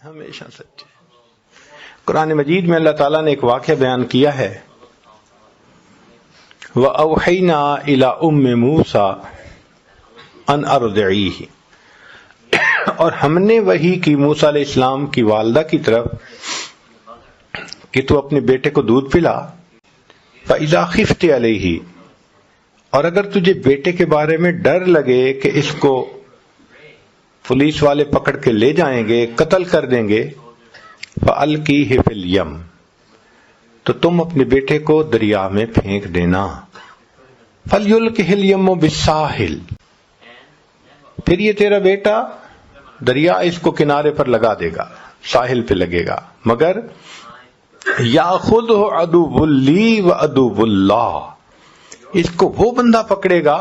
ہمیشہ سچے. قرآن مجید میں اللہ تعالیٰ نے ایک واقعہ بیان کیا ہے، وَأَوْحَيْنَا إِلَىٰ أُمِّ مُوسَىٰ أَنْ أَرْضِعِيهِ، اور ہم نے وحی کی موسیٰ علیہ السلام کی والدہ کی طرف کہ تو اپنے بیٹے کو دودھ پلا. فَإِذَا خِفْتِ عَلَيْهِ، اور اگر تجھے بیٹے کے بارے میں ڈر لگے کہ اس کو پولیس والے پکڑ کے لے جائیں گے، قتل کر دیں گے، فَأَلْقِيهِ فِي الْيَمِّ، تو تم اپنے بیٹے کو دریا میں پھینک دینا. فَلْيُلْقِهِ الْيَمُّ بِالسَّاحِلِ، پھر یہ تیرا بیٹا دریا اس کو کنارے پر لگا دے گا، ساحل پہ لگے گا، مگر یاخذہ عدو لی و عدو اللہ، اس کو وہ بندہ پکڑے گا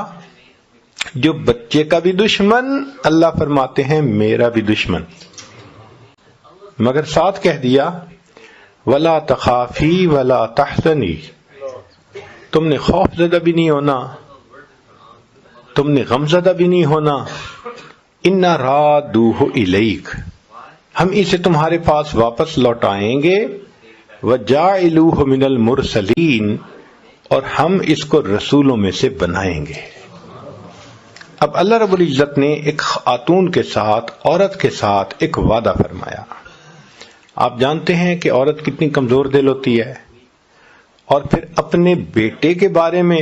جو بچے کا بھی دشمن، اللہ فرماتے ہیں میرا بھی دشمن. مگر ساتھ کہہ دیا ولا تخافی ولا تحزنی، تم نے خوف زدہ بھی نہیں ہونا، تم نے غم زدہ بھی نہیں ہونا. انا رادوہ الیک، ہم اسے تمہارے پاس واپس لوٹائیں گے. وجاعلوہ من المرسلین، اور ہم اس کو رسولوں میں سے بنائیں گے. اب اللہ رب العزت نے ایک خاتون کے ساتھ، عورت کے ساتھ ایک وعدہ فرمایا. آپ جانتے ہیں کہ عورت کتنی کمزور دل ہوتی ہے، اور پھر اپنے بیٹے کے بارے میں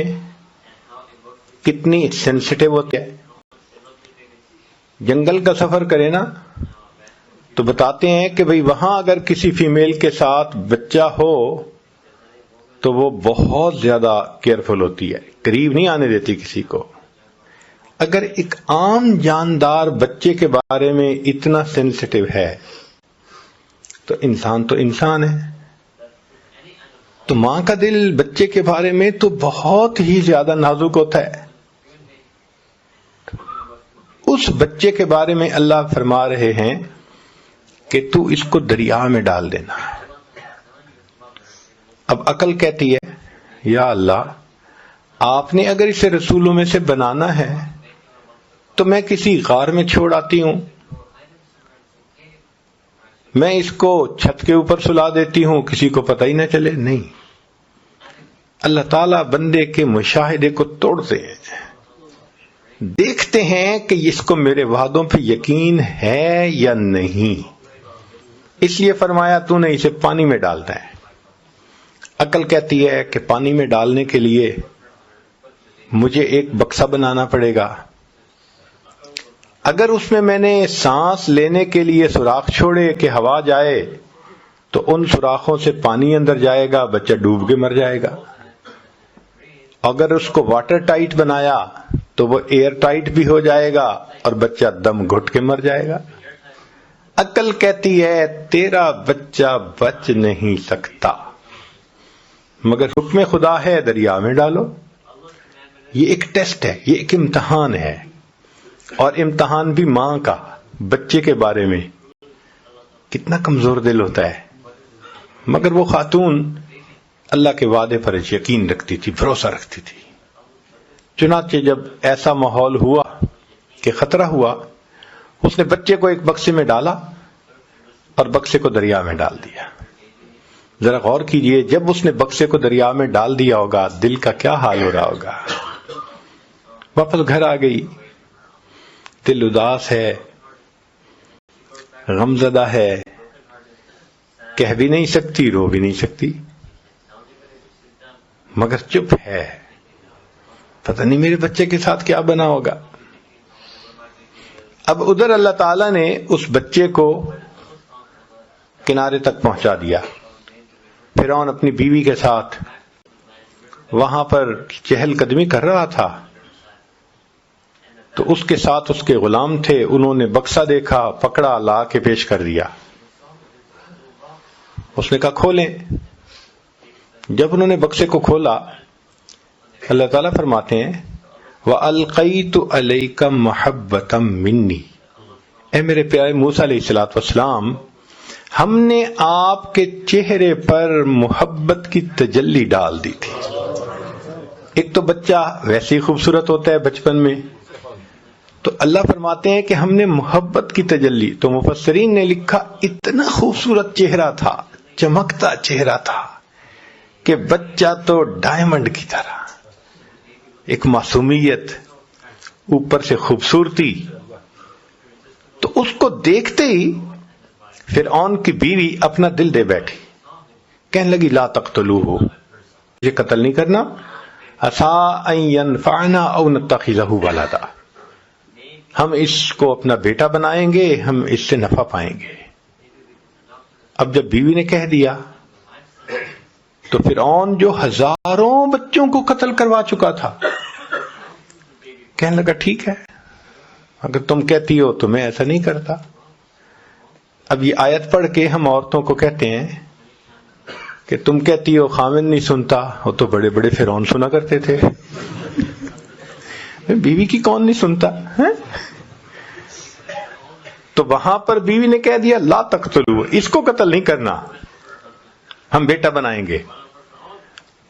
کتنی سینسٹیو ہوتی ہے. جنگل کا سفر کرے نا تو بتاتے ہیں کہ بھئی وہاں اگر کسی فیمیل کے ساتھ بچہ ہو تو وہ بہت زیادہ کیئرفل ہوتی ہے، قریب نہیں آنے دیتی کسی کو. اگر ایک عام جاندار بچے کے بارے میں اتنا سینسٹیو ہے تو انسان ہے. تو ماں کا دل بچے کے بارے میں تو بہت ہی زیادہ نازک ہوتا ہے. اس بچے کے بارے میں اللہ فرما رہے ہیں کہ تو اس کو دریا میں ڈال دینا. اب عقل کہتی ہے یا اللہ، آپ نے اگر اسے رسولوں میں سے بنانا ہے تو میں کسی غار میں چھوڑ آتی ہوں، میں اس کو چھت کے اوپر سلا دیتی ہوں، کسی کو پتہ ہی نہ چلے. نہیں، اللہ تعالیٰ بندے کے مشاہدے کو توڑتے ہیں، دیکھتے ہیں کہ اس کو میرے وعدوں پہ یقین ہے یا نہیں. اس لیے فرمایا تو نے اسے پانی میں ڈالنا ہے. عقل کہتی ہے کہ پانی میں ڈالنے کے لیے مجھے ایک بکسا بنانا پڑے گا، اگر اس میں نے سانس لینے کے لیے سوراخ چھوڑے کہ ہوا جائے تو ان سوراخوں سے پانی اندر جائے گا، بچہ ڈوب کے مر جائے گا. اگر اس کو واٹر ٹائٹ بنایا تو وہ ایئر ٹائٹ بھی ہو جائے گا اور بچہ دم گھٹ کے مر جائے گا. عقل کہتی ہے تیرا بچہ بچ نہیں سکتا، مگر حکم خدا ہے دریا میں ڈالو. یہ ایک ٹیسٹ ہے، یہ ایک امتحان ہے، اور امتحان بھی ماں کا بچے کے بارے میں. کتنا کمزور دل ہوتا ہے، مگر وہ خاتون اللہ کے وعدے پر یقین رکھتی تھی، بھروسہ رکھتی تھی. چنانچہ جب ایسا ماحول ہوا کہ خطرہ ہوا، اس نے بچے کو ایک بکسے میں ڈالا اور بکسے کو دریا میں ڈال دیا. ذرا غور کیجئے، جب اس نے بکسے کو دریا میں ڈال دیا ہوگا دل کا کیا حال ہو رہا ہوگا. واپس گھر آ گئی، دل اداس ہے، غمزدہ ہے، کہہ بھی نہیں سکتی، رو بھی نہیں سکتی، مگر چپ ہے. پتہ نہیں میرے بچے کے ساتھ کیا بنا ہوگا. اب ادھر اللہ تعالیٰ نے اس بچے کو کنارے تک پہنچا دیا. فرعون اپنی بیوی کے ساتھ وہاں پر چہل قدمی کر رہا تھا، تو اس کے ساتھ اس کے غلام تھے، انہوں نے بکسا دیکھا، پکڑا، لا کے پیش کر دیا. اس نے کہا کھولیں. جب انہوں نے بکسے کو کھولا، اللہ تعالیٰ فرماتے ہیں وَأَلْقَيْتُ عَلَيْكَ مَحَبَّةً مِّنِّي، اے میرے پیارے موسیٰ علیہ السلام، ہم نے آپ کے چہرے پر محبت کی تجلی ڈال دی تھی. ایک تو بچہ ویسے ہی خوبصورت ہوتا ہے بچپن میں، تو اللہ فرماتے ہیں کہ ہم نے محبت کی تجلی، تو مفسرین نے لکھا اتنا خوبصورت چہرہ تھا، چمکتا چہرہ تھا کہ بچہ تو ڈائمنڈ کی طرح، ایک معصومیت، اوپر سے خوبصورتی. تو اس کو دیکھتے ہی فرعون کی بیوی اپنا دل دے بیٹھی، کہنے لگی لا تقتلوہ، یہ قتل نہیں کرنا، عسیٰ ان ینفعنا او نتخذہ ولدا، ہم اس کو اپنا بیٹا بنائیں گے، ہم اس سے نفع پائیں گے. اب جب بیوی نے کہہ دیا تو فرعون جو ہزاروں بچوں کو قتل کروا چکا تھا کہنے لگا ٹھیک ہے، اگر تم کہتی ہو تو میں ایسا نہیں کرتا. اب یہ آیت پڑھ کے ہم عورتوں کو کہتے ہیں کہ تم کہتی ہو خاوند نہیں سنتا، وہ تو بڑے بڑے فرعون سنا کرتے تھے، بیوی کی کون نہیں سنتا ہے؟ تو وہاں پر بیوی نے کہہ دیا لا تقتلوا، اس کو قتل نہیں کرنا، ہم بیٹا بنائیں گے.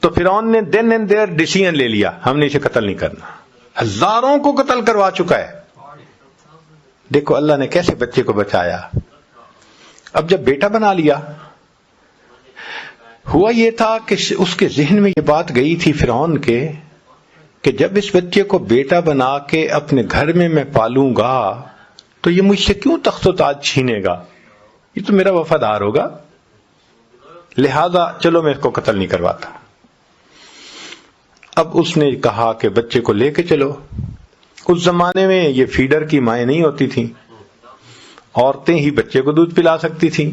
تو فرعون نے دین اینڈ دیئر ڈیسیژن لے لیا، ہم نے اسے قتل نہیں کرنا. ہزاروں کو قتل کروا چکا ہے. دیکھو اللہ نے کیسے بچے کو بچایا. اب جب بیٹا بنا لیا، ہوا یہ تھا کہ اس کے ذہن میں یہ بات گئی تھی فرعون کے کہ جب اس بچے کو بیٹا بنا کے اپنے گھر میں پالوں گا تو یہ مجھ سے کیوں تخت و تاج چھینے گا، یہ تو میرا وفادار ہوگا، لہذا چلو میں اس کو قتل نہیں کرواتا. اب اس نے کہا کہ بچے کو لے کے چلو. اس زمانے میں یہ فیڈر کی مائیں نہیں ہوتی تھیں، عورتیں ہی بچے کو دودھ پلا سکتی تھیں.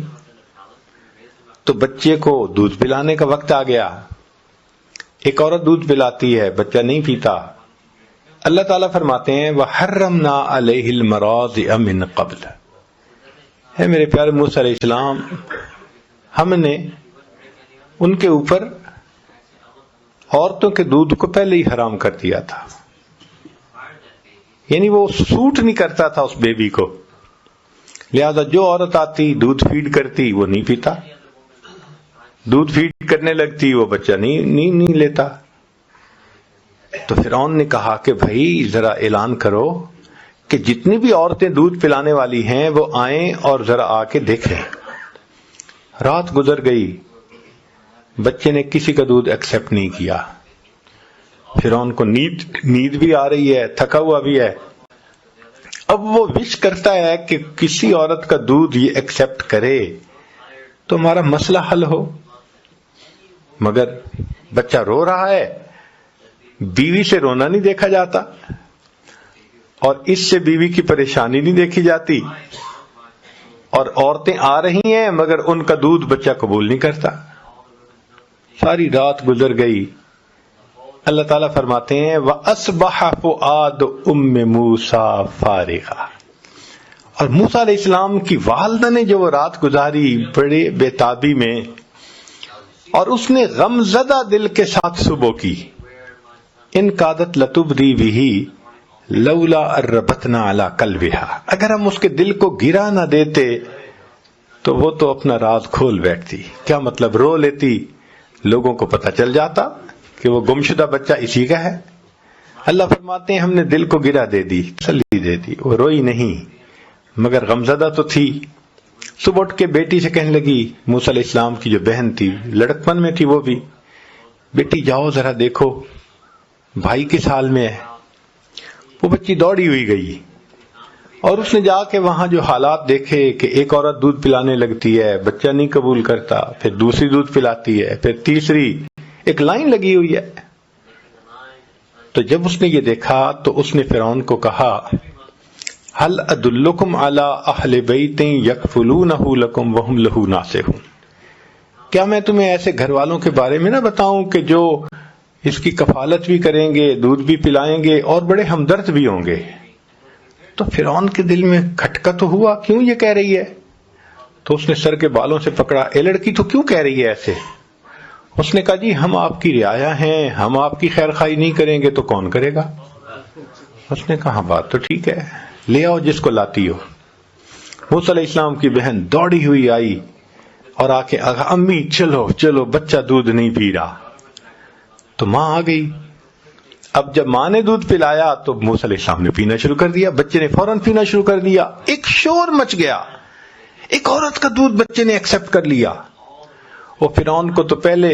تو بچے کو دودھ پلانے کا وقت آ گیا. ایک عورت دودھ پلاتی ہے، بچہ نہیں پیتا. اللہ تعالیٰ فرماتے ہیں وَحَرَّمْنَا عَلَيْهِ الْمَرَاضِعَ مِنْ قَبْلِ، ہے میرے پیارے موسیٰ علیہ السلام، ہم نے ان کے اوپر عورتوں کے دودھ کو پہلے ہی حرام کر دیا تھا. یعنی وہ سوٹ نہیں کرتا تھا اس بیبی کو، لہذا جو عورت آتی دودھ فیڈ کرتی وہ نہیں پیتا، دودھ فیڈ کرنے لگتی وہ بچہ نہیں لیتا. تو فرعون نے کہا کہ بھائی ذرا اعلان کرو کہ جتنی بھی عورتیں دودھ پلانے والی ہیں وہ آئیں اور ذرا آ کے دیکھیں. رات گزر گئی، بچے نے کسی کا دودھ ایکسپٹ نہیں کیا. فرعون کو نیند بھی آ رہی ہے، تھکا ہوا بھی ہے. اب وہ وش کرتا ہے کہ کسی عورت کا دودھ یہ ایکسپٹ کرے تو ہمارا مسئلہ حل ہو، مگر بچہ رو رہا ہے، بیوی سے رونا نہیں دیکھا جاتا اور اس سے بیوی کی پریشانی نہیں دیکھی جاتی، اور عورتیں آ رہی ہیں مگر ان کا دودھ بچہ قبول نہیں کرتا. ساری رات گزر گئی. اللہ تعالیٰ فرماتے ہیں وَأَصْبَحَ فُؤَادُ أُمِّ مُوسَىٰ فَارِغًا، اور موسیٰ علیہ السلام کی والدہ نے جو وہ رات گزاری بڑے بے تابی میں، اور اس نے غم زدہ دل کے ساتھ صبح کی. ان کادت لتبدی بہ لولا اربتنا علی قلبہا، اگر ہم اس کے دل کو گرا نہ دیتے تو وہ تو اپنا راز کھول بیٹھتی. کیا مطلب؟ رو لیتی، لوگوں کو پتہ چل جاتا کہ وہ گمشدہ بچہ اسی کا ہے. اللہ فرماتے ہیں ہم نے دل کو گرا دے دی، تسلی دے دی. وہ روئی نہیں مگر غمزدہ تو تھی. صبح اٹھ کے بیٹی سے کہنے لگی، موسیٰ علیہ السلام کی جو بہن تھی، لڑکپن میں تھی وہ بھی، بیٹی جاؤ ذرا دیکھو بھائی کس حال میں ہے. وہ بچی دوڑی ہوئی گئی اور اس نے جا کے وہاں جو حالات دیکھے کہ ایک عورت دودھ پلانے لگتی ہے، بچہ نہیں قبول کرتا، پھر دوسری دودھ پلاتی ہے، پھر تیسری، ایک لائن لگی ہوئی ہے. تو جب اس نے یہ دیکھا تو اس نے فرعون کو کہا هل ادلکم علی اہل بیت یکفلونہ لکم وہم لہ ناصحون، کیا میں تمہیں ایسے گھر والوں کے بارے میں نہ بتاؤں کہ جو اس کی کفالت بھی کریں گے، دودھ بھی پلائیں گے اور بڑے ہمدرد بھی ہوں گے. تو فرعون کے دل میں کھٹکا تو ہوا، کیوں یہ کہہ رہی ہے؟ تو اس نے سر کے بالوں سے پکڑا، اے لڑکی تو کیوں کہہ رہی ہے ایسے؟ اس نے کہا جی ہم آپ کی رعایا ہیں، ہم آپ کی خیر خواہی نہیں کریں گے تو کون کرے گا؟ اس نے کہا بات تو ٹھیک ہے، لے آؤ جس کو لاتی ہو. موسیٰ علیہ السلام کی بہن دوڑی ہوئی آئی اور آ کے امی چلو چلو بچہ دودھ نہیں پی رہا. تو ماں آ گئی. اب جب ماں نے دودھ پلایا تو موسیٰ علیہ السلام نے پینا شروع کر دیا، بچے نے فوراً پینا شروع کر دیا، ایک شور مچ گیا، ایک عورت کا دودھ بچے نے ایکسپٹ کر لیا۔ وہ فرعون کو تو پہلے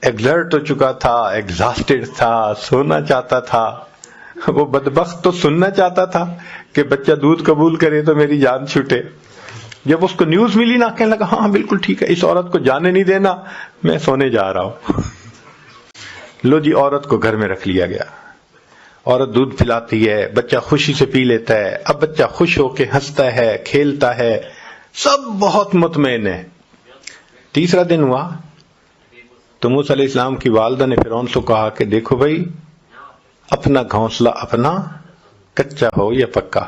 ایگزرٹ ہو چکا تھا، ایگزاسٹڈ تھا، سونا چاہتا تھا، وہ بدبخت تو سننا چاہتا تھا کہ بچہ دودھ قبول کرے تو میری جان چھوٹے۔ جب اس کو نیوز ملی نا، کہنے لگا ہاں بالکل ٹھیک ہے، اس عورت کو جانے نہیں دینا، میں سونے جا رہا ہوں۔ لو جی، عورت کو گھر میں رکھ لیا گیا، عورت دودھ پلاتی ہے، بچہ خوشی سے پی لیتا ہے، اب بچہ خوش ہو کے ہنستا ہے، کھیلتا ہے، سب بہت مطمئن ہے۔ تیسرا دن ہوا تو موسیٰ علیہ السلام کی والدہ نے فرعون سے کہا کہ دیکھو بھائی، اپنا گھونسلہ اپنا، کچا ہو یا پکا،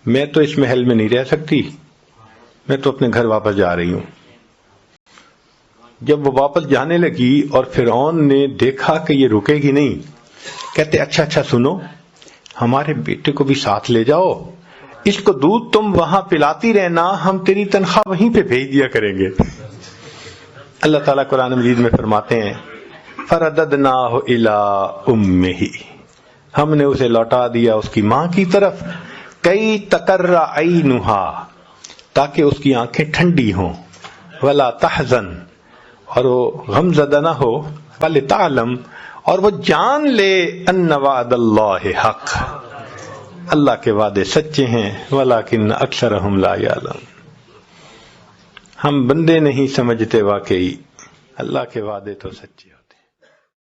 میں تو اس محل میں نہیں رہ سکتی، میں تو اپنے گھر واپس جا رہی ہوں۔ جب وہ واپس جانے لگی اور فرعون نے دیکھا کہ یہ رکے گی نہیں، کہتے اچھا سنو، ہمارے بیٹے کو بھی ساتھ لے جاؤ، اس کو دودھ تم وہاں پلاتی رہنا، ہم تیری تنخواہ وہیں پہ بھیج دیا کریں گے۔ اللہ تعالیٰ قرآن مجید میں فرماتے ہیں فَرَدَدْنَاهُ إِلَىٰ أُمِّهِ، ہم نے اسے لوٹا دیا اس کی ماں کی طرف، کئی تقرّ عَيْنُهَا، تاکہ اس کی آنکھیں ٹھنڈی ہوں، وَلَا تَحْزَنْ، اور وہ غم زدہ نہ ہو، وَلِتَعْلَمْ، اور وہ جان لے أَنَّ وَعْدَ اللَّهِ حق، اللہ کے وعدے سچے ہیں، وَلَٰكِنَّ أَكْثَرَهُمْ لَا يَعْلَمُونَ، ہم بندے نہیں سمجھتے، واقعی اللہ کے وعدے تو سچے ہیں۔